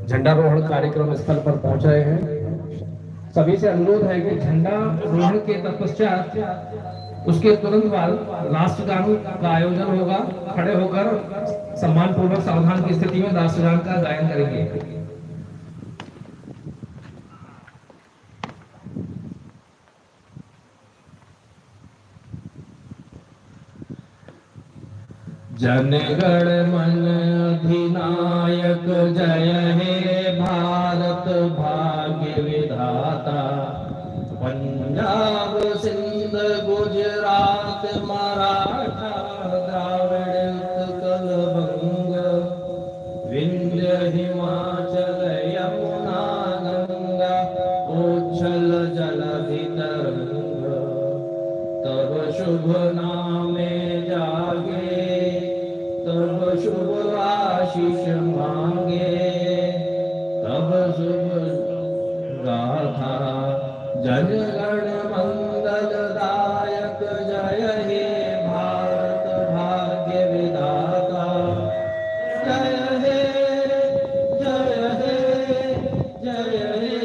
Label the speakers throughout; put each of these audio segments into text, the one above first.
Speaker 1: झंडारोहण कार्यक्रम स्थल पर पहुंच रहे हैं। सभी से अनुरोध है कि झंडारोहण के तत्पश्चात उसके तुरंत बाद राष्ट्रगान का आयोजन होगा। खड़े होकर सम्मान पूर्वक सावधान की स्थिति में राष्ट्रगान का गायन करेंगे। जनगण मन अधिनायक जय हे भारत भाग्य विधाता। पंजाब सिंध गुजरात मराठा द्राविड़ उत्कल बंग। विंध्य हिमाचल यमुना गंगा उच्छल जलधि तरंग। तब शुभ नामे जागे तब शुभ आशीष मांगे। तब शुभ गाथा जनगण मंगल दायक जय हे भारत भाग्य विधाता। जय हे जय हे जय हे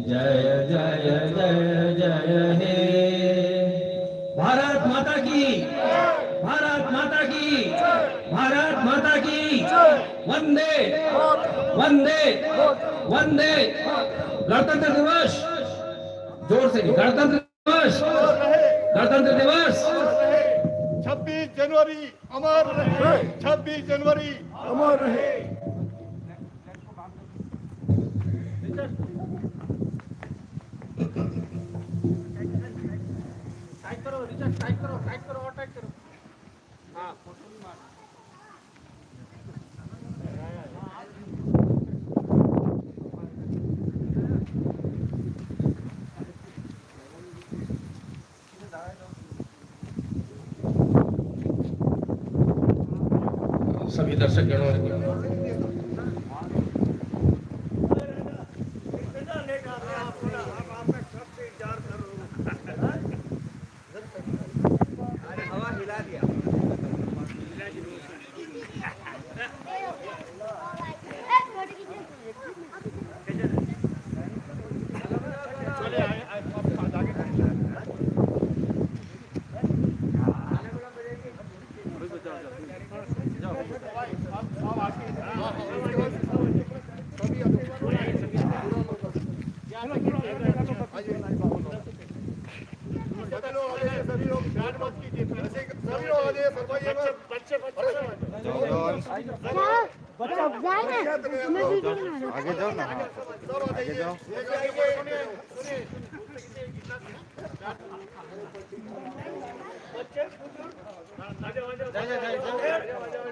Speaker 1: जय जय जय जय हे। भारत माता की, भारत माता की, भारत माता की। वंदे वंदे वंदे। गणतंत्र दिवस जोर से, गणतंत्र दिवस, गणतंत्र दिवस।
Speaker 2: 26 जनवरी अमर रहे, 26 जनवरी अमर रहे। टाइप करो रिचार्ज, टाइप करो और टाइप करो। हाँ
Speaker 1: सभी दर्शक गणों
Speaker 2: हवा हिला दिया।
Speaker 3: आगे जाओ ना, आगे जाओ।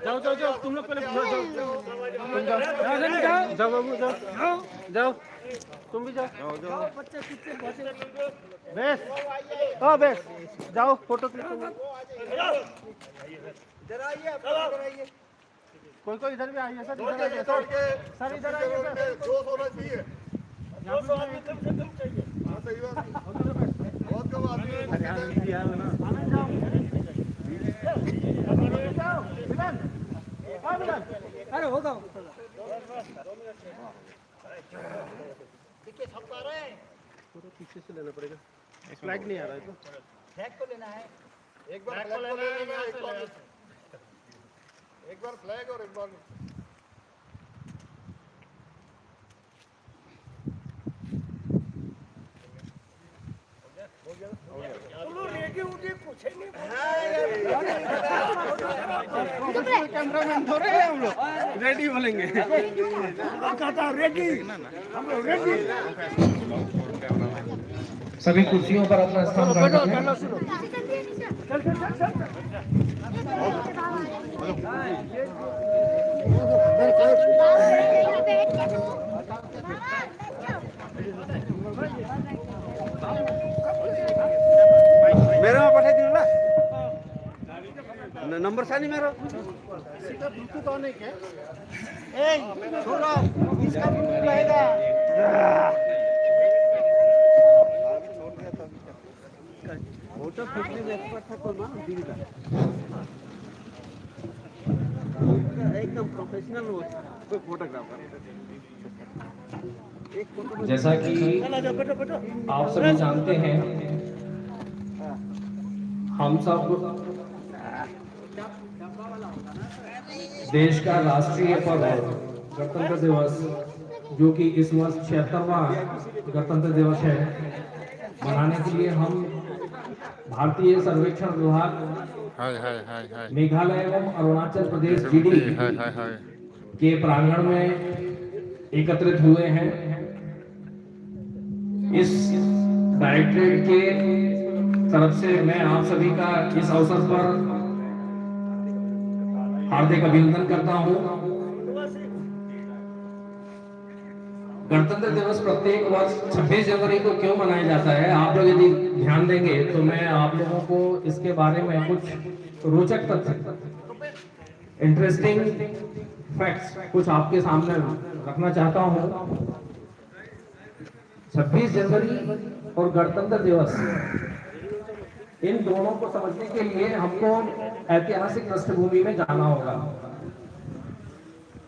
Speaker 2: जाओ जाओ जाओ, तुम लोग पहले जाओ जाओ जाओ जाओ बाबू जाओ जाओ, तुम भी जाओ जाओ। बेस हाँ बेस जाओ, फोटो क्लिक करो। कोई कोई इधर भी आइए सर, इधर आइए सर, इधर आइए सर। 200 होना चाहिए, 200 आदमी कम चाहिए। हाँ सही बात, बहुत कम आदमी है। अरे होगा देखिए, सब आ रहे हैं। पूरा पीछे से लेना पड़ेगा, फ्लैग नहीं आ रहा है तो फ्लैग को लेना है। एक बार फ्लैग को लेना है, एक बार फ्लैग और एक बार कैमरामैन हो रहे हैं हम लोग, रेडी बोलेंगे। रेडी, हम लोग रेडी।
Speaker 1: सभी कुर्सियों पर अपना स्थान ग्रहण करें।
Speaker 2: चल चल चल चल। मेरे में पठा दियो ना, नंबर सानी मेरा सीधा ब्लूटूथ ऑन है क्या? ए छोड़ो, इसका ब्लूटूथ रहेगा। फोटो खींचने में एक्सपर्ट था तो ना दीदी का।
Speaker 3: एकदम प्रोफेशनल हो कोई फोटोग्राफर। एक फोटो
Speaker 1: जैसा कि आप सभी जानते हैं, हम सब देश का राष्ट्रीय पर्व गणतंत्र दिवस, जो कि इस वर्ष 76वां गणतंत्र दिवस है, मनाने के लिए हम भारतीय सर्वेक्षण विभाग
Speaker 4: हाय हाय हाय हाय
Speaker 1: मेघालय एवं अरुणाचल प्रदेश जीडी
Speaker 4: हाय हाय हाय
Speaker 1: के प्रांगण में एकत्रित हुए हैं। इस डायरेक्टरेट के तरफ से मैं आप सभी का इस अवसर पर हार्दिक अभिनंदन करता हूं। गणतंत्र दिवस प्रत्येक वर्ष 26 जनवरी को क्यों मनाया जाता है, आप लोग यदि ध्यान देंगे तो मैं आप लोगों को इसके बारे में कुछ रोचक तथ्य, इंटरेस्टिंग फैक्ट्स कुछ आपके सामने रखना चाहता हूं। 26 जनवरी और गणतंत्र दिवस, इन दोनों को समझने के लिए हमको ऐतिहासिक पृष्ठभूमि में जाना होगा।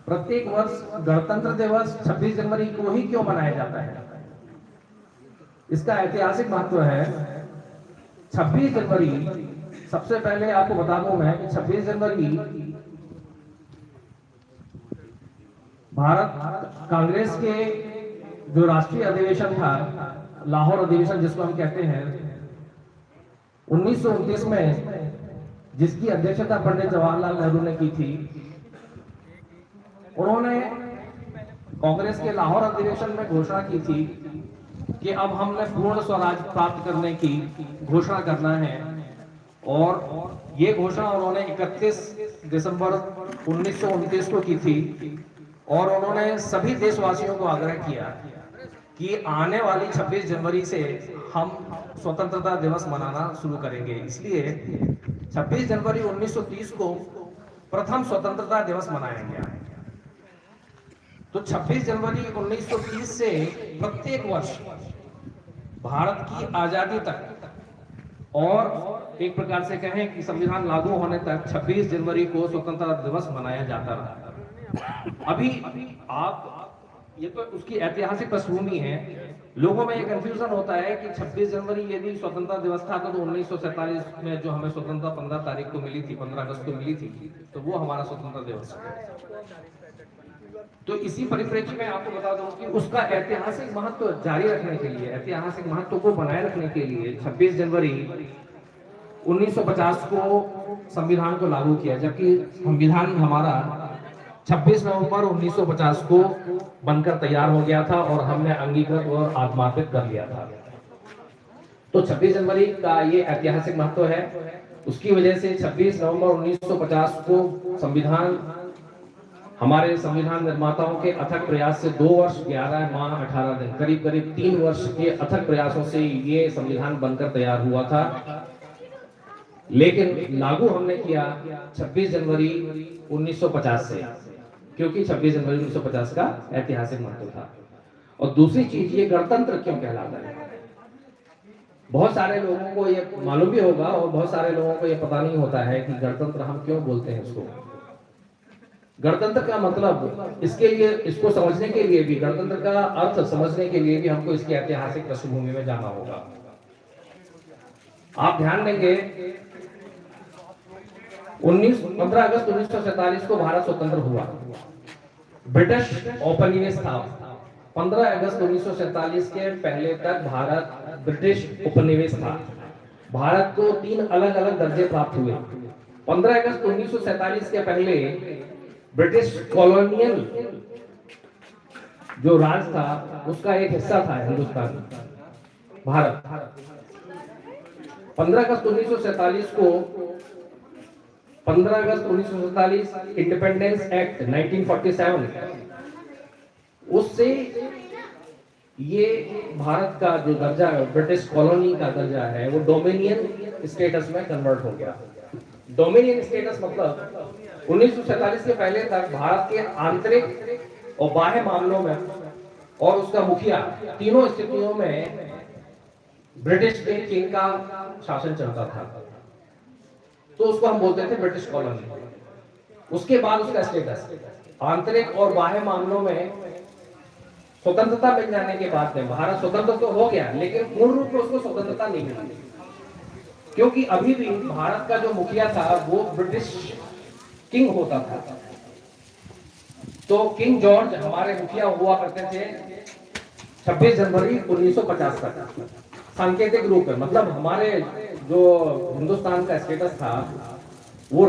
Speaker 1: प्रत्येक वर्ष गणतंत्र दिवस 26 जनवरी को ही क्यों मनाया जाता है, इसका ऐतिहासिक महत्व है। 26 जनवरी, सबसे पहले आपको बता दूं मैं कि 26 जनवरी भारत कांग्रेस के जो राष्ट्रीय अधिवेशन था, लाहौर अधिवेशन जिसको हम कहते हैं, 1929 में जिसकी अध्यक्षता पंडित जवाहरलाल नेहरू ने की थी, उन्होंने कांग्रेस के लाहौर अधिवेशन में घोषणा की थी कि अब हमने पूर्ण स्वराज प्राप्त करने की घोषणा करना है। और ये घोषणा उन्होंने 31 दिसंबर 1929 को की थी। और उन्होंने सभी देशवासियों को आग्रह किया कि आने वाली 26 जनवरी से हम स्वतंत्रता दिवस मनाना शुरू करेंगे। इसलिए 26 जनवरी 1930 को प्रथम स्वतंत्रता दिवस मनाया गया। तो 26 जनवरी 1930 से प्रत्येक वर्ष भारत की आजादी तक, और एक प्रकार से कहें कि संविधान लागू होने तक 26 जनवरी को स्वतंत्रता दिवस मनाया जाता रहा। अभी आप, ये तो उसकी ऐतिहासिक पृष्ठभूमि है। लोगों में एक कंफ्यूजन होता है कि 26 जनवरी यदि स्वतंत्रता दिवस था तो 1947 में जो हमें स्वतंत्रता 15 तारीख को मिली थी, 15 अगस्त को मिली थी, तो वो हमारा स्वतंत्रता दिवस है। तो इसी परिप्रेक्ष्य में आपको बता दूं कि उसका ऐतिहासिक महत्व जारी रखने के लिए, ऐतिहासिक महत्व को बनाए रखने के लिए 26 जनवरी 1950 को संविधान को लागू किया, जबकि संविधान हमारा 26 नवंबर 1950 को बनकर तैयार हो गया था और हमने अंगीकृत और आत्मार्पित कर लिया था। तो 26 जनवरी का ये ऐतिहासिक महत्व है। उसकी वजह से 26 नवंबर 1950 को संविधान, हमारे संविधान निर्माताओं के अथक प्रयास से 2 वर्ष 11 माह 18 दिन, करीब करीब 3 वर्ष के अथक प्रयासों से ये संविधान बनकर तैयार हुआ था। लेकिन लागू हमने किया 26 जनवरी 1950 से, क्योंकि 26 जनवरी 1950 का ऐतिहासिक महत्व था। और दूसरी चीज, ये गणतंत्र क्यों कहलाता है, बहुत सारे लोगों को ये मालूम भी होगा और बहुत सारे लोगों को ये पता नहीं होता है कि गणतंत्र हम क्यों बोलते हैं इसको। गणतंत्र का मतलब, इसके लिए, इसको समझने के लिए भी, गणतंत्र का अर्थ समझने के लिए भी हमको इसकी ऐतिहासिक पृष्ठभूमि में जाना होगा। आप ध्यान देंगे 15 अगस्त 1947 को भारत स्वतंत्र हुआ। ब्रिटिश उपनिवेश था। 15 अगस्त 1947 के पहले तक भारत ब्रिटिश उपनिवेश था। भारत को 3 अलग अलग दर्जे प्राप्त हुए। 15 अगस्त 1947 के पहले ब्रिटिश कॉलोनियल जो राज था उसका एक हिस्सा था हिंदुस्तान, भारत। 15 अगस्त 1947 को, 15 अगस्त 1947 इंडिपेंडेंस एक्ट 1947, उससे ये भारत का जो दर्जा, ब्रिटिश कॉलोनी का दर्जा है, वो डोमिनियन स्टेटस में कन्वर्ट हो गया। डोमिनियन स्टेटस मतलब 1947 के पहले तक भारत के आंतरिक और बाह्य मामलों में और उसका मुखिया, तीनों स्थितियों में ब्रिटिश के किंग का शासन चलता था। तो उसको हम बोलते थे ब्रिटिश कॉलोनी। उसके बाद उसका स्टेटस आंतरिक और बाह्य मामलों में स्वतंत्रता मिल जाने के बाद में भारत स्वतंत्र तो हो गया, लेकिन पूर्ण रूप में उसको स्वतंत्रता नहीं मिली, क्योंकि अभी भी भारत का जो मुखिया था वो ब्रिटिश किंग होता था। तो किंग जॉर्ज हमारे मुखिया हुआ करते थे 26 जनवरी 1950 तक, सांकेतिक रूप में, मतलब हमारे जो हिंदुस्तान का स्टेटस था